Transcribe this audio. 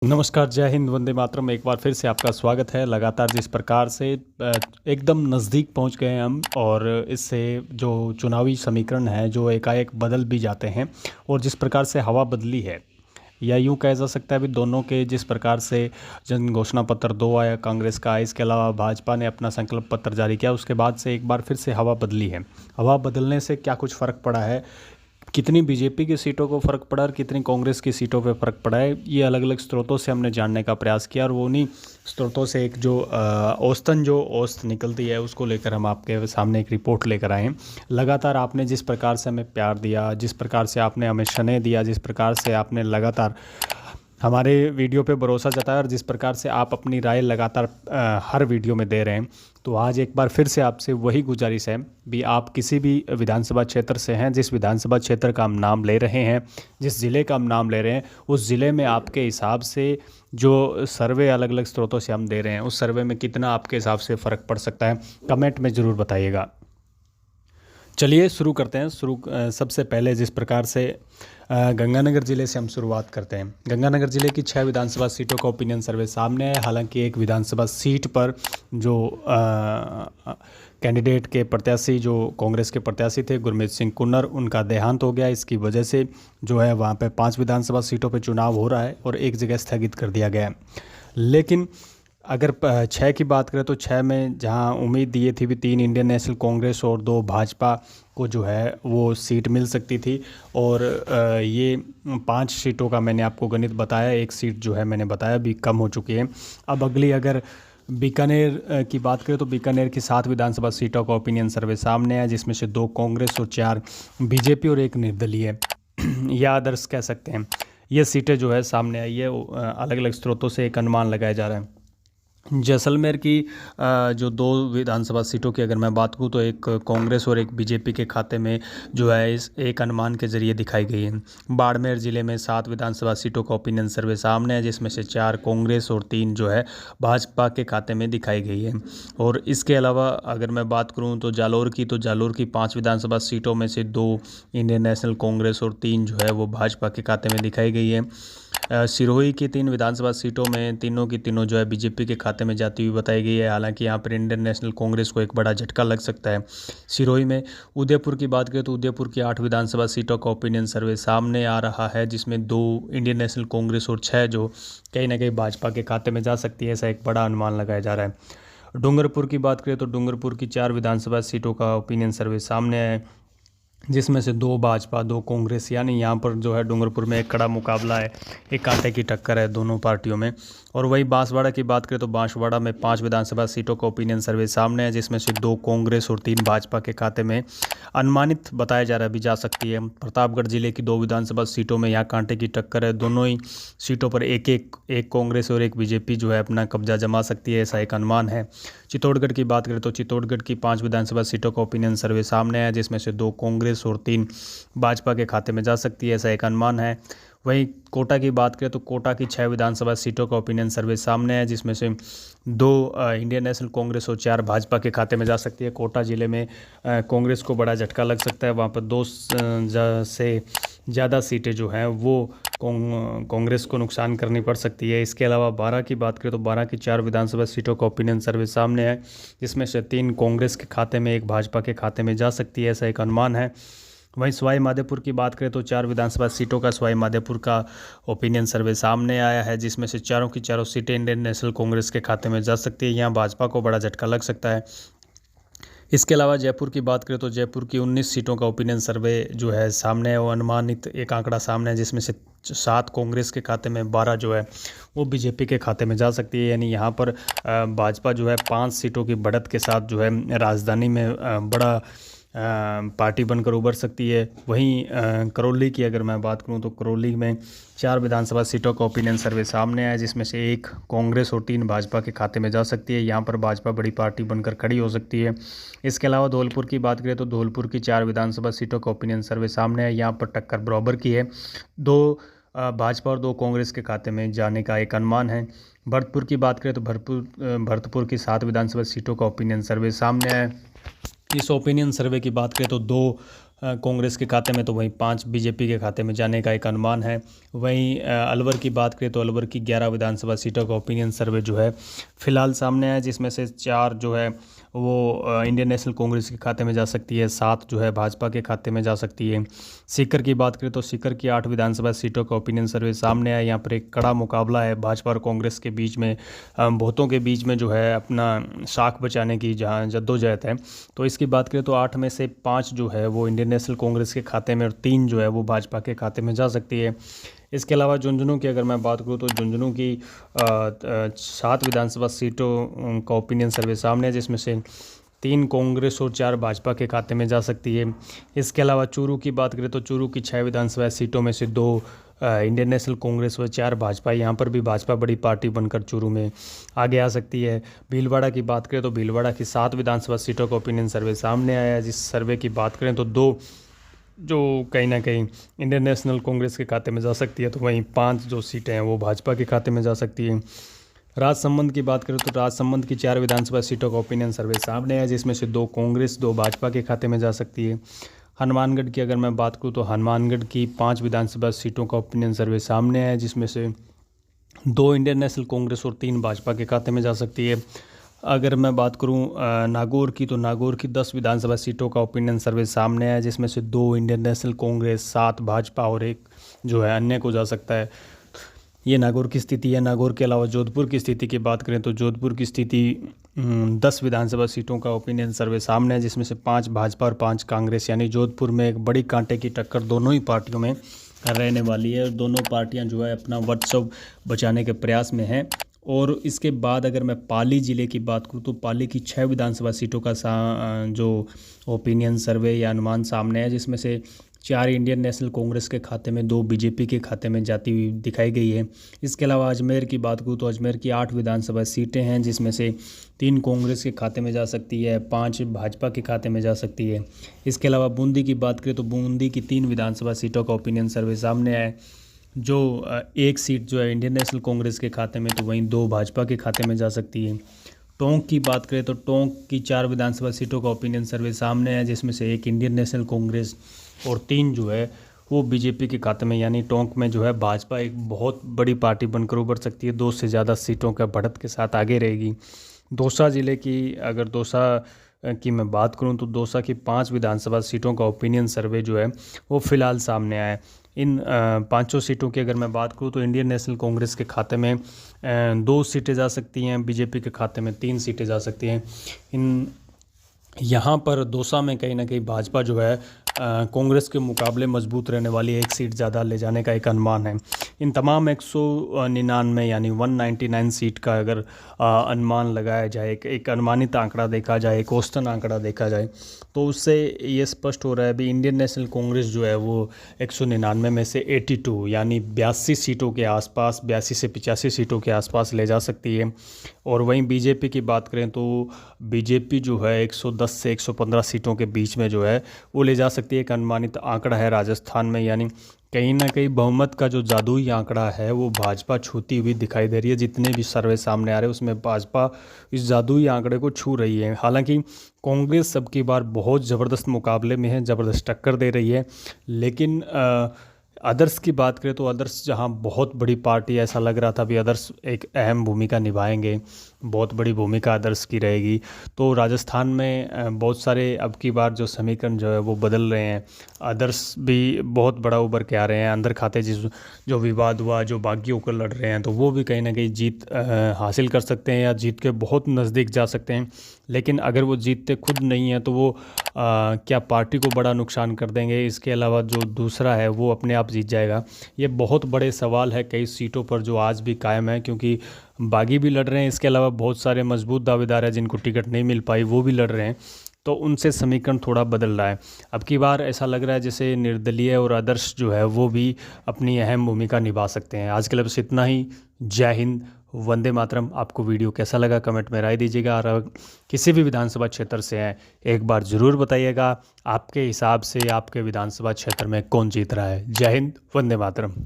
नमस्कार, जय हिंद, वंदे मातरम। एक बार फिर से आपका स्वागत है। लगातार जिस प्रकार से एकदम नज़दीक पहुंच गए हैं हम, और इससे जो चुनावी समीकरण है जो एकाएक बदल भी जाते हैं, और जिस प्रकार से हवा बदली है, या यूं कहा जा सकता है अभी दोनों के जिस प्रकार से जन घोषणा पत्र 2 आया कांग्रेस का, इसके अलावा भाजपा ने अपना संकल्प पत्र जारी किया, उसके बाद से एक बार फिर से हवा बदली है। हवा बदलने से क्या कुछ फ़र्क पड़ा है, कितनी बीजेपी की सीटों को फ़र्क पड़ा और कितनी कांग्रेस की सीटों पे फ़र्क पड़ा है, ये अलग अलग स्रोतों से हमने जानने का प्रयास किया, और वो उन्हीं स्रोतों से एक जो औसत निकलती है उसको लेकर हम आपके सामने एक रिपोर्ट लेकर आए हैं। लगातार आपने जिस प्रकार से हमें प्यार दिया, जिस प्रकार से आपने हमें स्नेह दिया, जिस प्रकार से आपने लगातार हमारे वीडियो पे भरोसा जताया, और जिस प्रकार से आप अपनी राय लगातार हर वीडियो में दे रहे हैं, तो आज एक बार फिर से आपसे वही गुजारिश है भी, आप किसी भी विधानसभा क्षेत्र से हैं, जिस विधानसभा क्षेत्र का हम नाम ले रहे हैं, जिस ज़िले का हम नाम ले रहे हैं, उस ज़िले में आपके हिसाब से जो सर्वे अलग अलग स्रोतों से हम दे रहे हैं, उस सर्वे में कितना आपके हिसाब से फ़र्क पड़ सकता है, कमेंट में ज़रूर बताइएगा। चलिए शुरू करते हैं। सबसे पहले जिस प्रकार से गंगानगर ज़िले से हम शुरुआत करते हैं। गंगानगर ज़िले की 6 विधानसभा सीटों का ओपिनियन सर्वे सामने है। हालांकि एक विधानसभा सीट पर जो कैंडिडेट के प्रत्याशी, जो कांग्रेस के प्रत्याशी थे गुरमीत सिंह कुन्नर, उनका देहांत हो गया। इसकी वजह से जो है वहाँ पे 5 विधानसभा सीटों पर चुनाव हो रहा है और एक जगह स्थगित कर दिया गया है। लेकिन अगर 6 की बात करें तो 6 में जहां उम्मीद दी थी भी 3 इंडियन नेशनल कांग्रेस और 2 भाजपा को जो है वो सीट मिल सकती थी, और ये 5 सीटों का मैंने आपको गणित बताया। एक सीट जो है मैंने बताया भी कम हो चुकी है। अब अगली अगर बीकानेर की बात करें तो बीकानेर की 7 विधानसभा सीटों का ओपिनियन सर्वे सामने है, जिसमें से 2 कांग्रेस और 4 बीजेपी और 1 निर्दलीय या आदर्श कह सकते हैं। ये सीटें जो है सामने आई है। अलग अलग स्रोतों से एक अनुमान लगाया जा रहा है। जैसलमेर की जो 2 विधानसभा सीटों की अगर मैं बात करूँ तो एक कांग्रेस और एक बीजेपी के खाते में जो है इस एक अनुमान के ज़रिए दिखाई गई है। बाड़मेर ज़िले में 7 विधानसभा सीटों का ओपिनियन सर्वे सामने है, जिसमें से 4 कांग्रेस और 3 जो है भाजपा के खाते में दिखाई गई है। और इसके अलावा अगर मैं बात करूँ तो जालोर की 5 विधानसभा सीटों में से 2 इंडियन नेशनल कांग्रेस और 3 जो है वो भाजपा के खाते में दिखाई गई है। सिरोही की 3 विधानसभा सीटों में तीनों की तीनों जो है बीजेपी के खाते में जाती हुई बताई गई है। हालांकि यहाँ पर इंडियन नेशनल कांग्रेस को एक बड़ा झटका लग सकता है सिरोही में। उदयपुर की बात करें तो उदयपुर की 8 विधानसभा सीटों का ओपिनियन सर्वे सामने आ रहा है, जिसमें 2 इंडियन नेशनल कांग्रेस और 6 जो कहीं ना कहीं भाजपा के खाते में जा सकती है, ऐसा एक बड़ा अनुमान लगाया जा रहा है। डूंगरपुर की बात करें तो डूंगरपुर की 4 विधानसभा सीटों का ओपिनियन सर्वे सामने है, जिसमें से 2 भाजपा 2 कांग्रेस, यानी यहाँ पर जो है डूंगरपुर में एक कड़ा मुकाबला है, एक कांटे की टक्कर है दोनों पार्टियों में। और वही बांसवाड़ा की बात करें तो बांसवाड़ा में 5 विधानसभा सीटों का ओपिनियन सर्वे सामने है, जिसमें से 2 कांग्रेस और 3 भाजपा के खाते में अनुमानित बताया जा रहा है भी जा सकती है। प्रतापगढ़ जिले की 2 विधानसभा सीटों में यहाँ कांटे की टक्कर है। दोनों ही सीटों पर एक कांग्रेस और एक बीजेपी जो है अपना कब्जा जमा सकती है, ऐसा एक अनुमान है। चित्तौड़गढ़ की बात करें तो चित्तौड़गढ़ की 5 विधानसभा सीटों का ओपिनियन सर्वे सामने है, जिसमें से 2 कांग्रेस और 3 भाजपा के खाते में जा सकती है, ऐसा एक अनुमान है। वहीं कोटा की बात करें तो कोटा की 6 विधानसभा सीटों का ओपिनियन सर्वे सामने है, जिसमें से 2 इंडियन नेशनल कांग्रेस और 4 भाजपा के खाते में जा सकती है। कोटा ज़िले में कांग्रेस को बड़ा झटका लग सकता है। वहाँ पर 2 से ज़्यादा सीटें जो हैं वो कांग्रेस को नुकसान करनी पड़ सकती है। इसके अलावा 12 की बात करें तो 12 की 4 विधानसभा सीटों का ओपिनियन सर्वे सामने है, जिसमें से 3 कांग्रेस के खाते में, 1 भाजपा के खाते में जा सकती है, ऐसा एक अनुमान है। वहीं सवाई माधोपुर की बात करें तो 4 विधानसभा सीटों का सवाई माधोपुर का ओपिनियन सर्वे सामने आया है, जिसमें से चारों की चारों सीटें इंडियन नेशनल कांग्रेस के खाते में जा सकती है। यहाँ भाजपा को बड़ा झटका लग सकता है। इसके अलावा जयपुर की बात करें तो जयपुर की 19 सीटों का ओपिनियन सर्वे जो है सामने है, वो अनुमानित एक आंकड़ा सामने है, जिसमें से 7 कांग्रेस के खाते में, 12 जो है वो बीजेपी के खाते में जा सकती है। यानी यहाँ पर भाजपा जो है 5 सीटों की बढ़त के साथ जो है राजधानी में बड़ा पार्टी बनकर उभर सकती है। वहीं करौली की अगर मैं बात करूं तो करौली में 4 विधानसभा सीटों का ओपिनियन सर्वे सामने आया, जिसमें से 1 कांग्रेस और 3 भाजपा के खाते में जा सकती है। यहाँ पर भाजपा बड़ी पार्टी बनकर खड़ी हो सकती है। इसके अलावा धौलपुर की बात करें तो धौलपुर की 4 विधानसभा सीटों का ओपिनियन सर्वे सामने है। यहाँ पर टक्कर बराबर की है, 2 भाजपा और 2 कांग्रेस के खाते में जाने का एक अनुमान है। भरतपुर की बात करें तो भरतपुर की 7 विधानसभा सीटों का ओपिनियन सर्वे सामने है। इस ओपिनियन सर्वे की बात करें तो 2 कांग्रेस के खाते में, तो वहीं 5 बीजेपी के खाते में जाने का एक अनुमान है। वहीं अलवर की बात करें तो अलवर की 11 विधानसभा सीटों का ओपिनियन सर्वे जो है फिलहाल सामने आया, जिसमें से 4 जो है वो इंडियन नेशनल कांग्रेस के खाते में जा सकती है, 7 जो है भाजपा के खाते में जा सकती है। सीकर की बात करें तो सीकर की 8 विधानसभा सीटों का ओपिनियन सर्वे सामने आया। यहाँ पर एक कड़ा मुकाबला है भाजपा और कांग्रेस के बीच में, बहुतों के बीच में जो है अपना साख बचाने की जहाँ जद्दोजहद है। तो इसकी बात करें तो 8 में से 5 जो है वो इंडियन नेशनल कांग्रेस के खाते में और 3 जो है वो भाजपा के खाते में जा सकती है। इसके अलावा झुंझुनू की अगर मैं बात करूँ तो झुंझुनू की 7 विधानसभा सीटों का ओपिनियन सर्वे सामने है, जिसमें से 3 कांग्रेस और 4 भाजपा के खाते में जा सकती है। इसके अलावा चूरू की बात करें तो चूरू की 6 विधानसभा सीटों में से 2 इंडियन नेशनल कांग्रेस व 4 भाजपा। यहाँ पर भी भाजपा बड़ी पार्टी बनकर चूरू में आगे आ सकती है। भीलवाड़ा की बात करें तो भीलवाड़ा की 7 विधानसभा सीटों का ओपिनियन सर्वे सामने आया है, जिस सर्वे की बात करें तो 2 जो कहीं ना कहीं इंडियन नेशनल कांग्रेस के खाते में जा सकती है, तो वहीं 5 जो सीटें हैं वो भाजपा के खाते में जा सकती हैं। राजसमंद की बात करें तो राजसमंद की 4 विधानसभा सीटों का ओपिनियन सर्वे सामने है, जिसमें से 2 कांग्रेस 2 भाजपा के खाते में जा सकती है। हनुमानगढ़ की अगर मैं बात करूं तो हनुमानगढ़ की 5 विधानसभा सीटों का ओपिनियन सर्वे सामने है, जिसमें से 2 इंडियन नेशनल कांग्रेस और 3 भाजपा के खाते में जा सकती है। अगर मैं बात करूं नागौर की, तो नागौर की 10 विधानसभा सीटों का ओपिनियन सर्वे सामने है, जिसमें से 2 इंडियन नेशनल कांग्रेस, 7 भाजपा और 1 जो है अन्य को जा सकता है। ये नागौर की स्थिति है। नागौर के अलावा जोधपुर की स्थिति की बात करें तो जोधपुर की स्थिति 10 विधानसभा सीटों का ओपिनियन सर्वे सामने है, जिसमें से 5 भाजपा और 5 कांग्रेस, यानी जोधपुर में एक बड़ी कांटे की टक्कर दोनों ही पार्टियों में रहने वाली है और दोनों पार्टियां जो है अपना वर्चस्व बचाने के प्रयास में हैं। और इसके बाद अगर मैं पाली ज़िले की बात करूँ तो पाली की 6 विधानसभा सीटों का जो ओपिनियन सर्वे या अनुमान सामने है, जिसमें से 4 इंडियन नेशनल कांग्रेस के खाते में, 2 बीजेपी के खाते में जाती हुई दिखाई गई है। इसके अलावा अजमेर की बात करूँ तो अजमेर की 8 विधानसभा सीटें हैं, जिसमें से 3 कांग्रेस के खाते में जा सकती है, 5 भाजपा के खाते में जा सकती है। इसके अलावा बूंदी की बात करें तो बूंदी की 3 विधानसभा सीटों का ओपिनियन सर्वे सामने है, जो 1 सीट जो है इंडियन नेशनल कांग्रेस के खाते में, तो वहीं 2 भाजपा के खाते में जा सकती है। टोंक की बात करें तो टोंक की 4 विधानसभा सीटों का ओपिनियन सर्वे सामने है, जिसमें से 1 इंडियन नेशनल कांग्रेस और 3 जो है वो बीजेपी के खाते में, यानी टोंक में जो है भाजपा एक बहुत बड़ी पार्टी बनकर उभर सकती है, 2 से ज़्यादा सीटों का बढ़त के साथ आगे रहेगी। दौसा ज़िले की अगर दौसा की मैं बात करूं तो दौसा की 5 विधानसभा सीटों का ओपिनियन सर्वे जो है वो फिलहाल सामने आया है। इन 5 सीटों की अगर मैं बात करूं तो इंडियन नेशनल कांग्रेस के खाते में 2 सीटें जा सकती हैं, बीजेपी के खाते में 3 सीटें जा सकती हैं। यहाँ पर दौसा में कहीं ना कहीं भाजपा जो है कांग्रेस के मुकाबले मजबूत रहने वाली 1 सीट ज़्यादा ले जाने का एक अनुमान है। इन तमाम 199 यानी 199 सीट का अगर अनुमान लगाया जाए, एक अनुमानित आंकड़ा देखा जाए, एक औसतन आंकड़ा देखा जाए, तो उससे ये स्पष्ट हो रहा है भी इंडियन नेशनल कांग्रेस जो है वो 199 में से 82 यानी 82 सीटों के आसपास, 82 से 85 सीटों के आसपास ले जा सकती है। और वहीं बीजेपी की बात करें तो बीजेपी जो है 110 से 115 सीटों के बीच में जो है वो ले जा सकती है। एक अनुमानित आंकड़ा है राजस्थान में, यानी कहीं ना कहीं बहुमत का जो जादुई आंकड़ा है वो भाजपा छूती हुई दिखाई दे रही है। जितने भी सर्वे सामने आ रहे हैं उसमें भाजपा इस जादुई आंकड़े को छू रही है। हालांकि कांग्रेस सबकी बार बहुत ज़बरदस्त मुकाबले में है, ज़बरदस्त टक्कर दे रही है, लेकिन अदर्स की बात करें तो अदर्स जहां बहुत बड़ी पार्टी, ऐसा लग रहा था भी अदर्स एक अहम भूमिका निभाएंगे, बहुत बड़ी भूमिका अदर्स की रहेगी। तो राजस्थान में बहुत सारे अब की बार जो समीकरण जो है वो बदल रहे हैं, अदर्स भी बहुत बड़ा उभर के आ रहे हैं। अंदर खाते जो विवाद हुआ, जो बागियों को लड़ रहे हैं, तो वो भी कहीं ना कहीं जीत हासिल कर सकते हैं या जीत के बहुत नज़दीक जा सकते हैं। लेकिन अगर वो जीतते खुद नहीं हैं तो वो क्या पार्टी को बड़ा नुकसान कर देंगे, इसके अलावा जो दूसरा है वो अपने आप जीत जाएगा। ये बहुत बड़े सवाल है कई सीटों पर जो आज भी कायम है, क्योंकि बागी भी लड़ रहे हैं, इसके अलावा बहुत सारे मजबूत दावेदार हैं जिनको टिकट नहीं मिल पाई, वो भी लड़ रहे हैं। तो उनसे समीकरण थोड़ा बदल रहा है। अब की बार ऐसा लग रहा है जैसे निर्दलीय और आदर्श जो है वो भी अपनी अहम भूमिका निभा सकते हैं। आज के लिए बस इतना ही। जय हिंद, वंदे मातरम। आपको वीडियो कैसा लगा कमेंट में राय दीजिएगा, और किसी भी विधानसभा क्षेत्र से हैं एक बार ज़रूर बताइएगा आपके हिसाब से आपके विधानसभा क्षेत्र में कौन जीत रहा है। जय हिंद, वंदे मातरम।